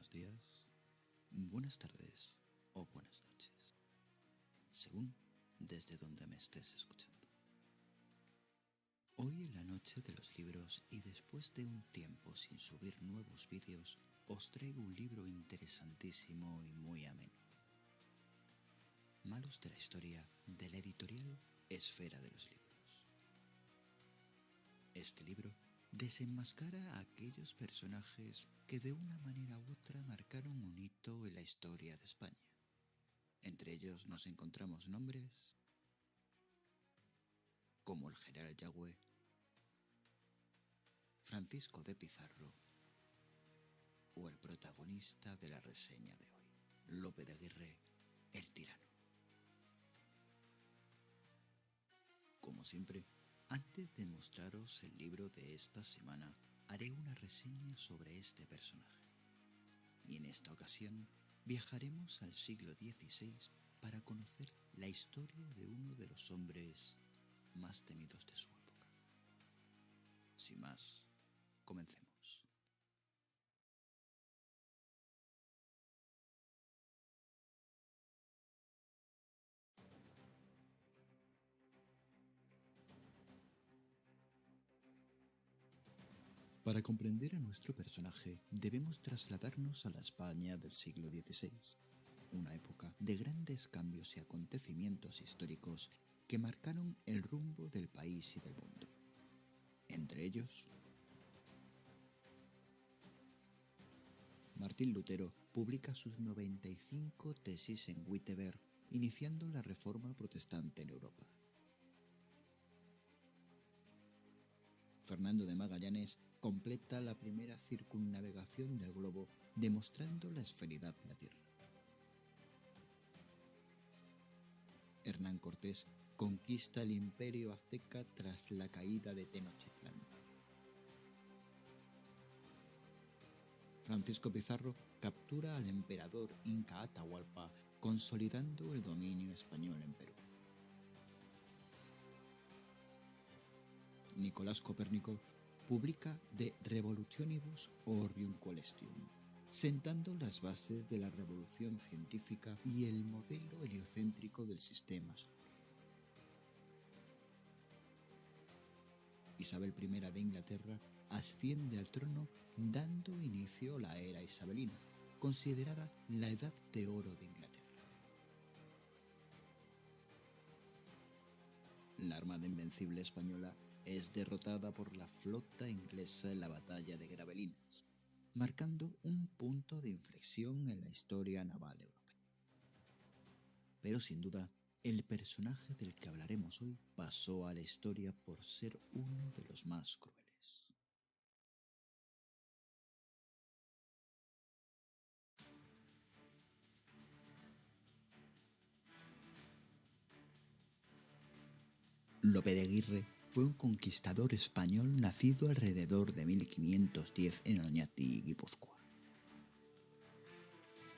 buenos días, buenas tardes o buenas noches, según desde donde me estés escuchando. Hoy en la noche de los libros y después de un tiempo sin subir nuevos vídeos, os traigo un libro interesantísimo y muy ameno. Malos de la historia, de la editorial Esfera de los Libros. Este libro desenmascara a aquellos personajes que de una manera u otra marcaron un hito en la historia de España. Entre ellos nos encontramos nombres como el general Yagüe, Francisco de Pizarro o el protagonista de la reseña de hoy, Lope de Aguirre, el tirano. Como siempre, antes de mostraros el libro de esta semana, haré una reseña sobre este personaje. Y en esta ocasión viajaremos al siglo XVI para conocer la historia de uno de los hombres más temidos de su época. Sin más, comencemos. Para comprender a nuestro personaje, debemos trasladarnos a la España del siglo XVI, una época de grandes cambios y acontecimientos históricos que marcaron el rumbo del país y del mundo. Entre ellos, Martín Lutero publica sus 95 tesis en Wittenberg, iniciando la reforma protestante en Europa. Fernando de Magallanes completa la primera circunnavegación del globo, demostrando la esferidad de la Tierra. Hernán Cortés conquista el imperio azteca tras la caída de Tenochtitlán. Francisco Pizarro captura al emperador inca Atahualpa, consolidando el dominio español en Perú. Nicolás Copérnico publica De Revolutionibus Orbium Coelestium, sentando las bases de la revolución científica y el modelo heliocéntrico del sistema solar. Isabel I de Inglaterra asciende al trono, dando inicio a la era isabelina, considerada la Edad de Oro de Inglaterra. La Armada Invencible española es derrotada por la flota inglesa en la batalla de Gravelinas, marcando un punto de inflexión en la historia naval europea. Pero sin duda, el personaje del que hablaremos hoy pasó a la historia por ser uno de los más crueles. Lope de Aguirre fue un conquistador español nacido alrededor de 1510 en Oñati, Guipúzcoa.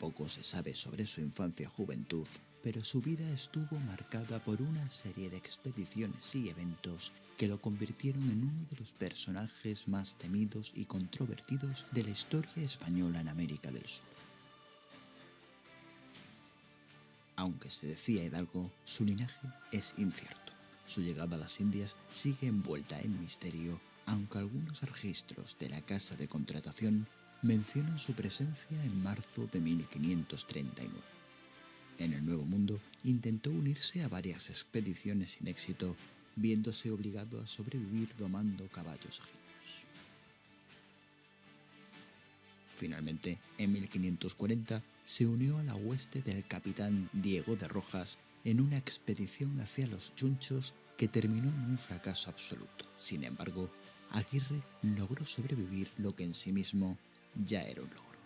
Poco se sabe sobre su infancia y juventud, pero su vida estuvo marcada por una serie de expediciones y eventos que lo convirtieron en uno de los personajes más temidos y controvertidos de la historia española en América del Sur. Aunque se decía hidalgo, su linaje es incierto. Su llegada a las Indias sigue envuelta en misterio, aunque algunos registros de la casa de contratación mencionan su presencia en marzo de 1539. En el Nuevo Mundo intentó unirse a varias expediciones sin éxito, viéndose obligado a sobrevivir domando caballos ajenos. Finalmente, en 1540, se unió a la hueste del capitán Diego de Rojas en una expedición hacia los Chunchos que terminó en un fracaso absoluto. Sin embargo, Aguirre logró sobrevivir, lo que en sí mismo ya era un logro.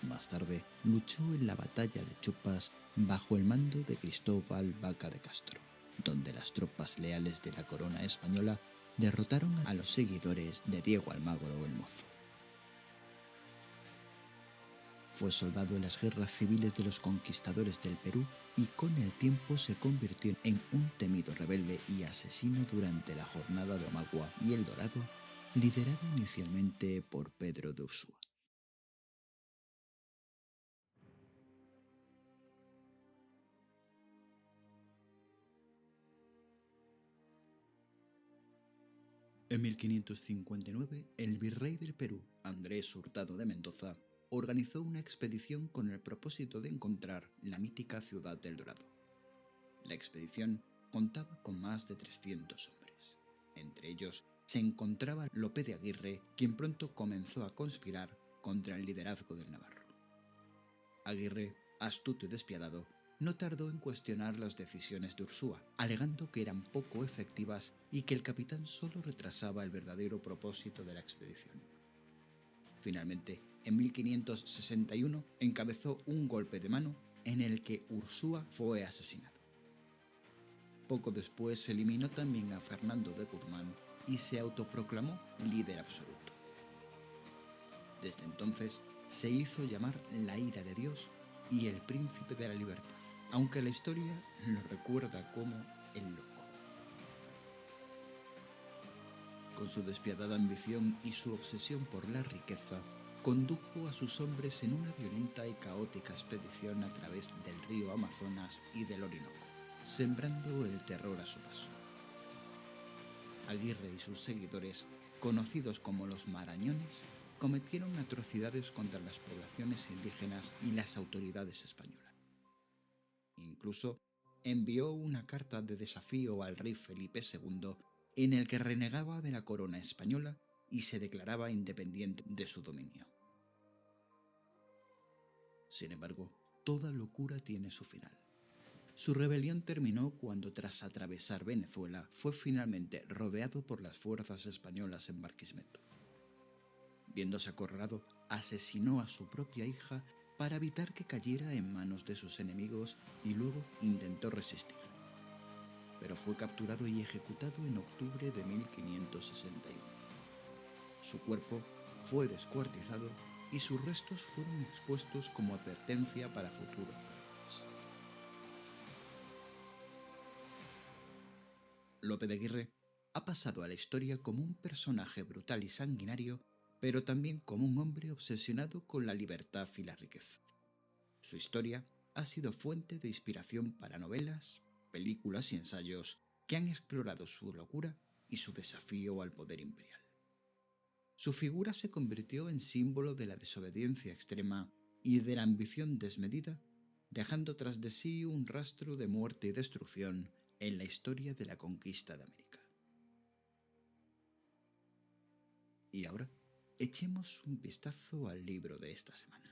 Más tarde, luchó en la batalla de Chupas bajo el mando de Cristóbal Vaca de Castro, donde las tropas leales de la corona española derrotaron a los seguidores de Diego Almagro el Mozo. Fue soldado en las guerras civiles de los conquistadores del Perú y con el tiempo se convirtió en un temido rebelde y asesino durante la jornada de Omagua y El Dorado, liderada inicialmente por Pedro de Ursúa. En 1559, el virrey del Perú, Andrés Hurtado de Mendoza, organizó una expedición con el propósito de encontrar la mítica ciudad del Dorado. La expedición contaba con más de 300 hombres. Entre ellos se encontraba Lope de Aguirre, quien pronto comenzó a conspirar contra el liderazgo del Navarro. Aguirre, astuto y despiadado, no tardó en cuestionar las decisiones de Ursúa, alegando que eran poco efectivas y que el capitán solo retrasaba el verdadero propósito de la expedición. Finalmente, en 1561 encabezó un golpe de mano en el que Ursúa fue asesinado. Poco después eliminó también a Fernando de Guzmán y se autoproclamó líder absoluto. Desde entonces se hizo llamar la ira de Dios y el príncipe de la libertad, aunque la historia lo recuerda como el loco. Con su despiadada ambición y su obsesión por la riqueza, condujo a sus hombres en una violenta y caótica expedición a través del río Amazonas y del Orinoco, sembrando el terror a su paso. Aguirre y sus seguidores, conocidos como los Marañones, cometieron atrocidades contra las poblaciones indígenas y las autoridades españolas. Incluso envió una carta de desafío al rey Felipe II en el que renegaba de la corona española y se declaraba independiente de su dominio. Sin embargo, toda locura tiene su final. Su rebelión terminó cuando, tras atravesar Venezuela, fue finalmente rodeado por las fuerzas españolas en Barquisimeto. Viéndose acorralado, asesinó a su propia hija para evitar que cayera en manos de sus enemigos y luego intentó resistir. Pero fue capturado y ejecutado en octubre de 1561. Su cuerpo fue descuartizado y sus restos fueron expuestos como advertencia para futuros rebeldes. Lope de Aguirre ha pasado a la historia como un personaje brutal y sanguinario, pero también como un hombre obsesionado con la libertad y la riqueza. Su historia ha sido fuente de inspiración para novelas, películas y ensayos que han explorado su locura y su desafío al poder imperial. Su figura se convirtió en símbolo de la desobediencia extrema y de la ambición desmedida, dejando tras de sí un rastro de muerte y destrucción en la historia de la conquista de América. Y ahora, echemos un vistazo al libro de esta semana.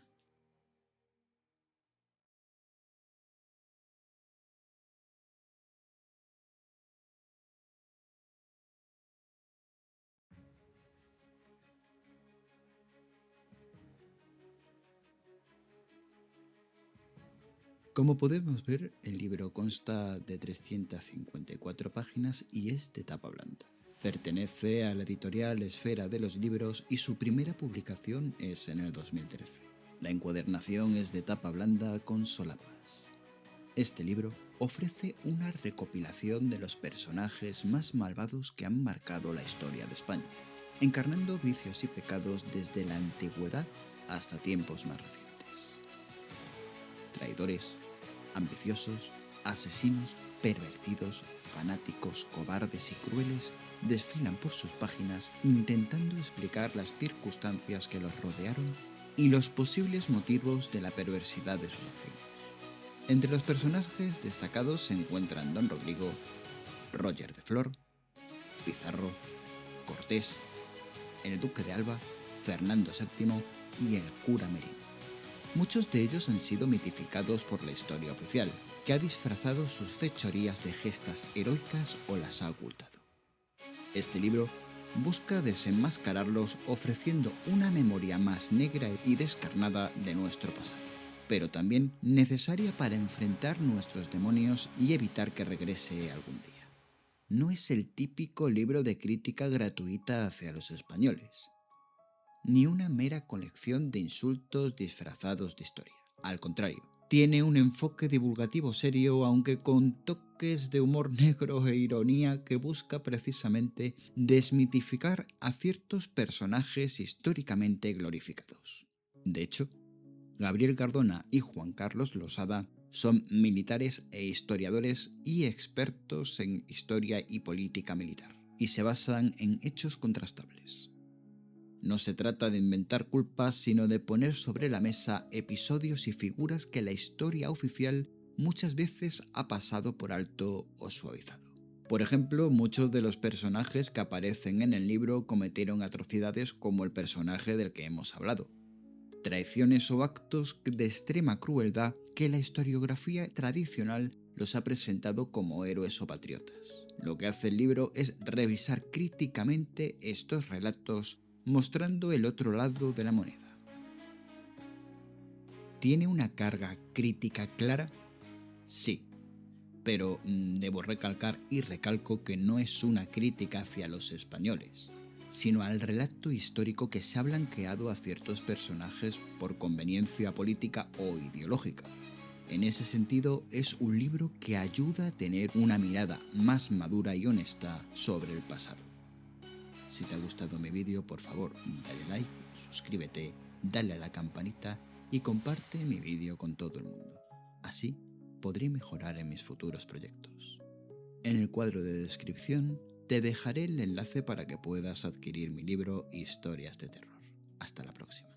Como podemos ver, el libro consta de 354 páginas y es de tapa blanda. Pertenece a la editorial Esfera de los Libros y su primera publicación es en el 2013. La encuadernación es de tapa blanda con solapas. Este libro ofrece una recopilación de los personajes más malvados que han marcado la historia de España, encarnando vicios y pecados desde la antigüedad hasta tiempos más recientes. Traidores, ambiciosos, asesinos, pervertidos, fanáticos, cobardes y crueles desfilan por sus páginas intentando explicar las circunstancias que los rodearon y los posibles motivos de la perversidad de sus acciones. Entre los personajes destacados se encuentran Don Rodrigo, Roger de Flor, Pizarro, Cortés, el Duque de Alba, Fernando VII y el cura Merín. Muchos de ellos han sido mitificados por la historia oficial, que ha disfrazado sus fechorías de gestas heroicas o las ha ocultado. Este libro busca desenmascararlos ofreciendo una memoria más negra y descarnada de nuestro pasado, pero también necesaria para enfrentar nuestros demonios y evitar que regrese algún día. No es el típico libro de crítica gratuita hacia los españoles, ni una mera colección de insultos disfrazados de historia. Al contrario, tiene un enfoque divulgativo serio, aunque con toques de humor negro e ironía que busca precisamente desmitificar a ciertos personajes históricamente glorificados. De hecho, Gabriel Cardona y Juan Carlos Losada son militares e historiadores y expertos en historia y política militar, y se basan en hechos contrastables. No se trata de inventar culpas, sino de poner sobre la mesa episodios y figuras que la historia oficial muchas veces ha pasado por alto o suavizado. Por ejemplo, muchos de los personajes que aparecen en el libro cometieron atrocidades como el personaje del que hemos hablado. Traiciones o actos de extrema crueldad que la historiografía tradicional los ha presentado como héroes o patriotas. Lo que hace el libro es revisar críticamente estos relatos, mostrando el otro lado de la moneda. ¿Tiene una carga crítica clara? Sí, pero debo recalcar y recalco que no es una crítica hacia los españoles, sino al relato histórico que se ha blanqueado a ciertos personajes por conveniencia política o ideológica. En ese sentido, es un libro que ayuda a tener una mirada más madura y honesta sobre el pasado. Si te ha gustado mi vídeo, por favor, dale like, suscríbete, dale a la campanita y comparte mi vídeo con todo el mundo. Así podré mejorar en mis futuros proyectos. En el cuadro de descripción te dejaré el enlace para que puedas adquirir mi libro Historias de Terror. Hasta la próxima.